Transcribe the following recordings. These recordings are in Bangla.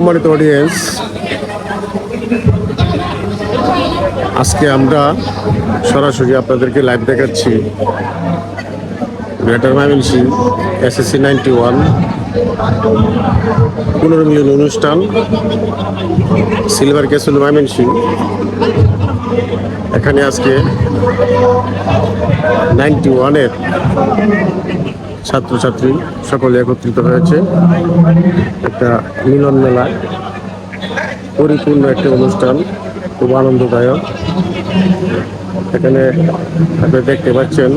সম্মানিত অডিয়েন্স, আজকে আমরা সরাসরি আপনাদেরকে লাইভ দেখাচ্ছি গ্রেটার ময়মনসিংহ SSC 91 পুনর্মিলন অনুষ্ঠান সিলভার ক্যাসেল ময়মনসিংহ। এখানে আজকে 91-এর ছাত্রছাত্রী সকলে একত্রিত হয়েছে একটা মিলন মেলা, পরিপূর্ণ একটি অনুষ্ঠান, খুব আনন্দদায়ক। এখানে আপনি দেখতে পাচ্ছেন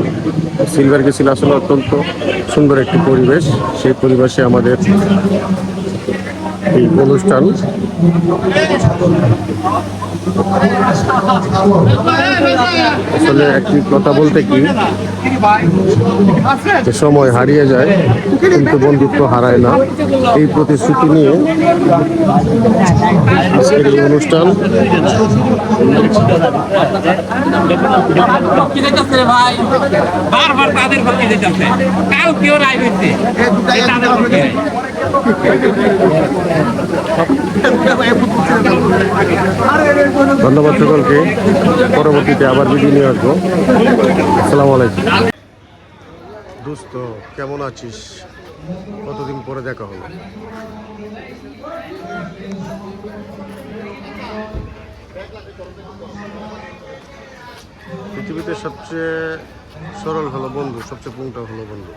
সিলভার ক্যাসেল আসলে অত্যন্ত সুন্দর একটি পরিবেশ। সেই পরিবেশে আমাদের এই অনুষ্ঠান। আসলে একটি কথা বলতে কি, যে সময় হারিয়ে যায় কিন্তু বন্ধুত্ব হারায় না, এই প্রতিশ্রুতি নিয়ে আজকের এই অনুষ্ঠান। ধন্যবাদ সকলকে, পরবর্তীতে আবার ভিডিও নিয়ে আসবো। আসসালামু আলাইকুম। দোস্ত, কেমন আছিস? কতদিন পরে দেখা হলো। পৃথিবীতে সবচেয়ে সরল হলো বন্ধু, সবচেয়ে পুংটা হলো বন্ধু।